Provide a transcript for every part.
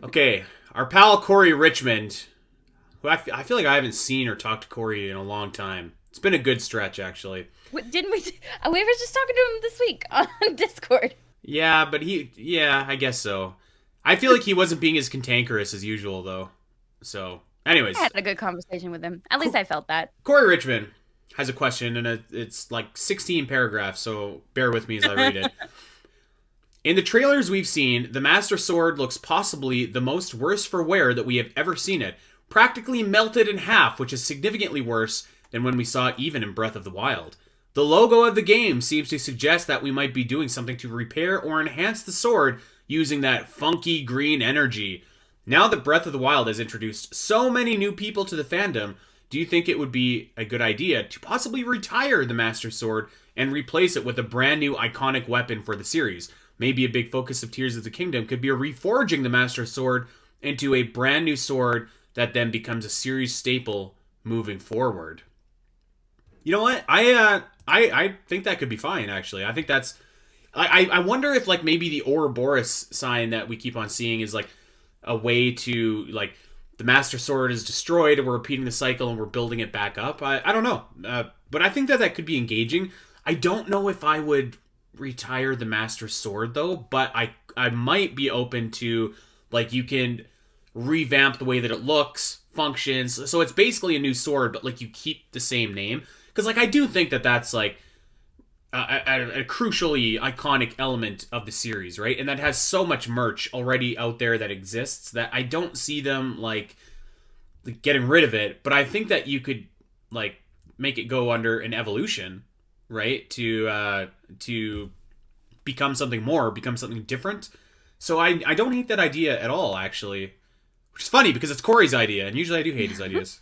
Okay, our pal Corey Richmond, who I feel like I haven't seen or talked to Corey in a long time. It's been a good stretch, actually. Didn't we? We were just talking to him this week on Discord. Yeah, but yeah, I guess so. I feel like he wasn't being as cantankerous as usual, though. So, I had anyways, a good conversation with him. At least I felt that. Corey Richmond has a question, and it's like 16 paragraphs, so bear with me as I read it. In the trailers we've seen, the Master Sword looks possibly the most worse for wear that we have ever seen it. Practically melted in half, which is significantly worse than when we saw it even in Breath of the Wild. The logo of the game seems to suggest that we might be doing something to repair or enhance the sword using that funky green energy. Now that Breath of the Wild has introduced so many new people to the fandom, do you think it would be a good idea to possibly retire the Master Sword and replace it with a brand new iconic weapon for the series? Maybe a big focus of Tears of the Kingdom could be reforging the Master Sword into a brand new sword that then becomes a series staple moving forward. You know what? I think that could be fine. Actually, I think that's. I wonder if like maybe the Ouroboros sign that we keep on seeing is like a way to like the Master Sword is destroyed and we're repeating the cycle and we're building it back up. I don't know, but I think that that could be engaging. I don't know if I would retire the Master Sword though, but I might be open to like you can revamp the way that it looks, functions. So it's basically a new sword, but like you keep the same name because like I do think that that's like a crucially iconic element of the series, right? And that has so much merch already out there that exists that I don't see them like getting rid of it. But I think that you could like make it go under an evolution, right? To become something more, become something different. So I don't hate that idea at all, actually. Which is funny because it's Corey's idea, and usually I do hate his ideas.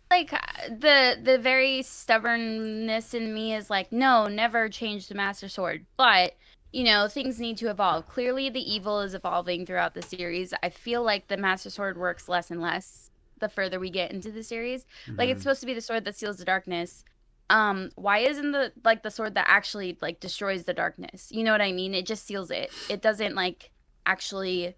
Like the very stubbornness in me is like, no, never change the Master Sword. But things need to evolve. Clearly, the evil is evolving throughout the series. I feel like the Master Sword works less and less the further we get into the series. Like it's Mm-hmm. supposed to be the sword that seals the darkness. Why isn't the sword that actually like destroys the darkness? You know what I mean? It just seals it. It doesn't like actually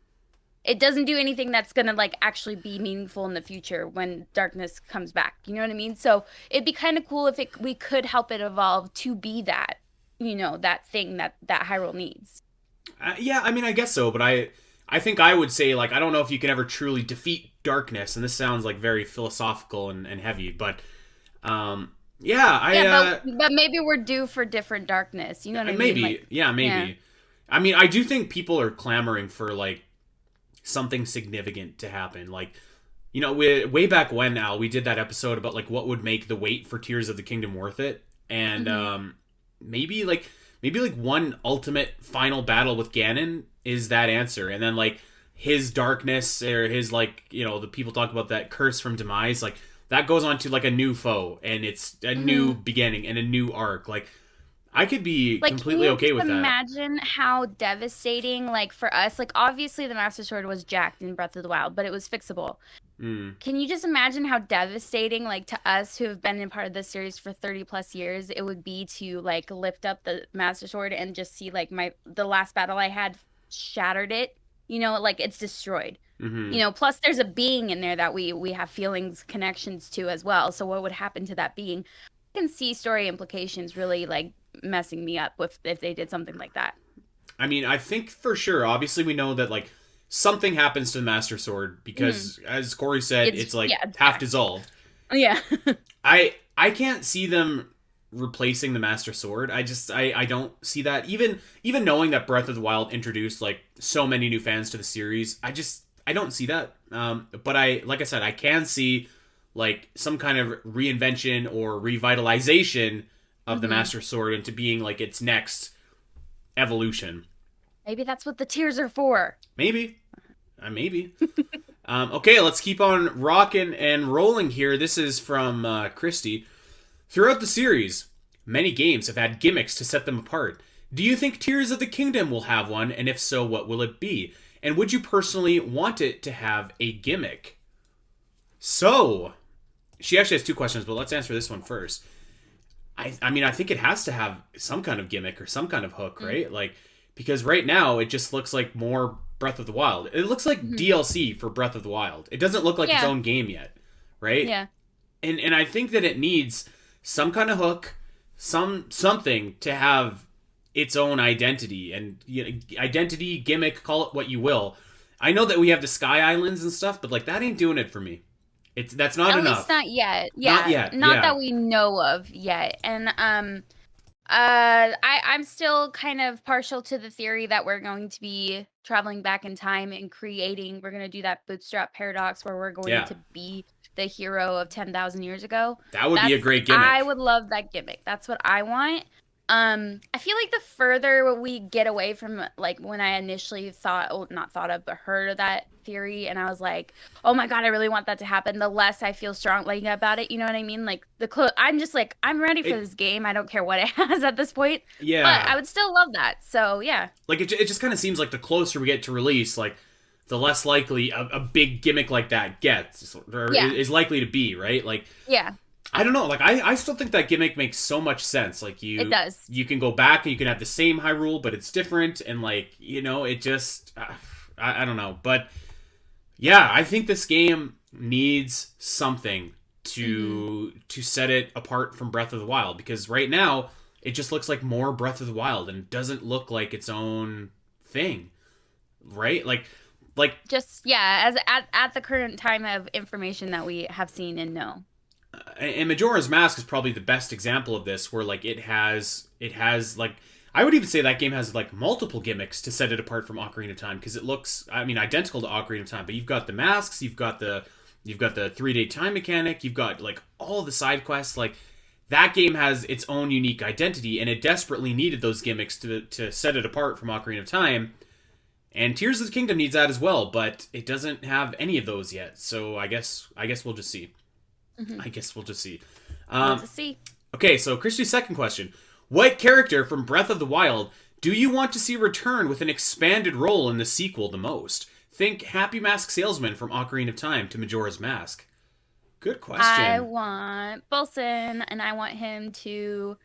it doesn't do anything that's gonna like actually be meaningful in the future when darkness comes back. You know what I mean? So it'd be kind of cool if we could help it evolve to be that, that thing that Hyrule needs. Yeah, I mean, I guess so, but I think I would say like I don't know if you can ever truly defeat darkness, and this sounds like very philosophical and heavy, but yeah, Yeah, but maybe we're due for different darkness. You know what I mean? maybe, Like, yeah, yeah. maybe. I mean, I do think people are clamoring for like something significant to happen. Like, way back when now we did that episode about like what would make the wait for Tears of the Kingdom worth it, and Hmm. maybe like one ultimate final battle with Ganon is that answer, and then like his darkness or his like the people talk about that curse from demise like that goes on to like a new foe and it's a new Hmm. beginning and a new arc like I could be Like, can completely you okay just with that. imagine how devastating, like, for us, like, obviously the Master Sword was jacked in Breath of the Wild, but it was fixable. Mm. Can you just imagine how devastating, like, to us who have been in part of this series for 30 plus years, it would be to, like, lift up the Master Sword and just see, like, the last battle I had shattered it, like, it's destroyed. Hmm. Plus there's a being in there that we have feelings, connections to as well. So what would happen to that being? I can see story implications really, like, messing me up with if they did something like that. I mean, I think for sure obviously we know that like something happens to the Master Sword Mm. because as Corey said It's it's like yeah, it's half jacked. dissolved. Yeah. I can't see them replacing the Master Sword. I don't see that. Even knowing that Breath of the Wild introduced like so many new fans to the series, I don't see that. But I like I said, I can see like some kind of reinvention or revitalization of the Hmm. Master Sword into being like its next evolution. Maybe that's what the tears are for. Maybe. Maybe. Okay, let's keep on rocking and rolling here. This is from Christy. Throughout the series, many games have had gimmicks to set them apart. Do you think Tears of the Kingdom will have one, and if so, what will it be? And would you personally want it to have a gimmick? So, she actually has two questions, but let's answer this one first. I mean, I think it has to have some kind of gimmick or some kind of hook, Mm. right? Like, because right now it just looks like more Breath of the Wild. It looks like DLC for Breath of the Wild. It doesn't look like its own game yet, right? Yeah. And I think that it needs some kind of hook, something to have its own identity and identity, gimmick, call it what you will. I know that we have the Sky Islands and stuff, but like that ain't doing it for me. That's not enough. At least not yet. Yeah. Not yet. Not that we know of yet. And I'm still kind of partial to the theory that we're going to be traveling back in time and we're going to do that bootstrap paradox where we're going to be the hero of 10,000 years ago. That would be a great gimmick. I would love that gimmick. That's what I want. I feel like the further we get away from like when I initially not thought of, but heard of that theory, and I was like, oh my God, I really want that to happen, the less I feel strongly about it. You know what I mean? Like I'm just like, I'm ready for this game. I don't care what it has at this point. Yeah. But I would still love that. So yeah. Like it just kind of seems like the closer we get to release, like the less likely a big gimmick like that gets or is likely to be, right? Like yeah. I don't know. Like I still think that gimmick makes so much sense. Like it does. You can go back and you can have the same Hyrule, but it's different, and like it just I don't know. But yeah, I think this game needs something to set it apart from Breath of the Wild, because right now it just looks like more Breath of the Wild and doesn't look like its own thing, right? Like just as at the current time of information that we have seen and know. And Majora's Mask is probably the best example of this, where like it has like, I would even say that game has like multiple gimmicks to set it apart from Ocarina of Time, because it looks, I mean, identical to Ocarina of Time, but you've got the masks, you've got the 3-day time mechanic, you've got like all the side quests. Like that game has its own unique identity, and it desperately needed those gimmicks to set it apart from Ocarina of Time. And Tears of the Kingdom needs that as well, but it doesn't have any of those yet. So I guess we'll just see. I guess we'll just see. Okay, so Christy's second question. What character from Breath of the Wild do you want to see return with an expanded role in the sequel the most? Think Happy Mask Salesman from Ocarina of Time to Majora's Mask. Good question. I want Bolson, and I want him to,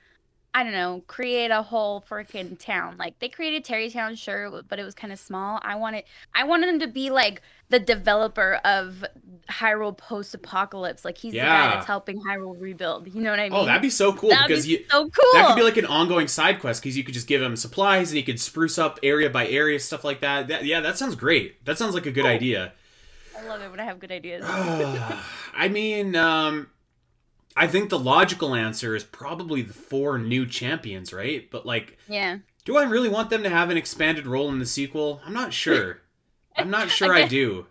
I don't know, create a whole freaking town. Like they created Terrytown, sure, but it was kind of small. I wanted him to be like the developer of Hyrule post-apocalypse. Like he's the guy that's helping Hyrule rebuild. You know what I mean? Oh, that'd be so cool. That'd be so cool. That could be like an ongoing side quest, because you could just give him supplies and he could spruce up area by area, stuff like that. That sounds great. That sounds like a good idea. I love it when I have good ideas. I mean, I think the logical answer is probably the 4 new champions, right? But like, do I really want them to have an expanded role in the sequel? I'm not sure. I'm not sure I do.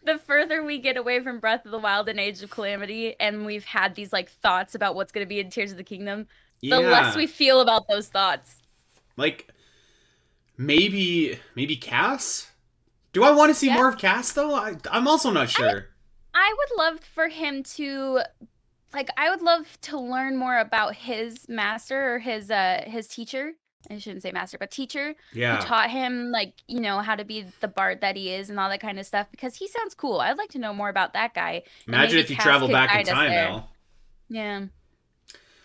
The further we get away from Breath of the Wild and Age of Calamity, and we've had these like thoughts about what's going to be in Tears of the Kingdom, the less we feel about those thoughts. Like, maybe Cass? Do I want to see more of Cass, though? I'm also not sure. I would love for him to... Like, I would love to learn more about his master or his teacher. I shouldn't say master, but teacher. Yeah. Who taught him, like, how to be the bard that he is and all that kind of stuff. Because he sounds cool. I'd like to know more about that guy. Imagine if you travel back in time, Al. Yeah.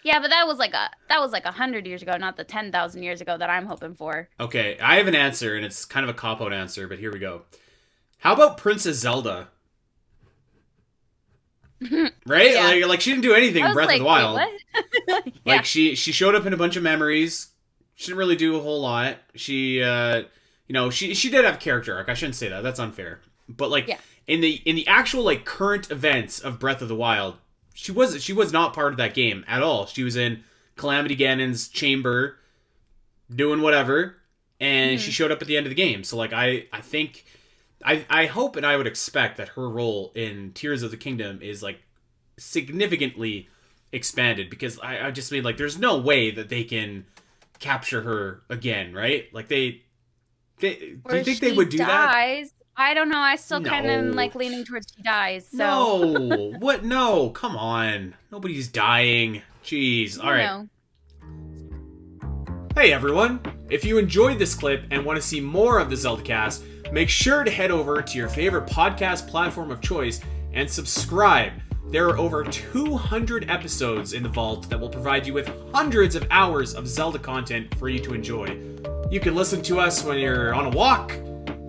Yeah, but that was like 100 years ago, not the 10,000 years ago that I'm hoping for. Okay, I have an answer, and it's kind of a cop-out answer, but here we go. How about Princess Zelda? Right? Yeah. Like she didn't do anything in Breath of the Wild. What? Like she showed up in a bunch of memories. She didn't really do a whole lot. She she did have a character arc. I shouldn't say that. That's unfair. But like in the actual like current events of Breath of the Wild, she was not part of that game at all. She was in Calamity Ganon's chamber doing whatever, and she showed up at the end of the game. So like I think I hope and I would expect that her role in Tears of the Kingdom is like significantly expanded, because I just mean like there's no way that they can capture her again, right? Like do you think they would do that? I don't know. I still kind of am like leaning towards she dies. So. No, what? No, come on. Nobody's dying. Jeez. All right. Hey everyone. If you enjoyed this clip and want to see more of the Zelda Cast, make sure to head over to your favorite podcast platform of choice and subscribe. There are over 200 episodes in the vault that will provide you with hundreds of hours of Zelda content for you to enjoy. You can listen to us when you're on a walk,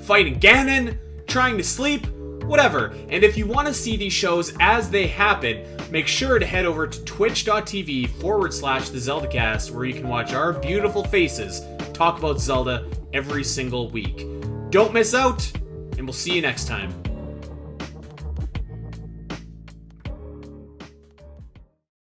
fighting Ganon, trying to sleep, whatever. And if you want to see these shows as they happen, make sure to head over to twitch.tv/the Zelda Cast, where you can watch our beautiful faces talk about Zelda every single week. Don't miss out, and we'll see you next time.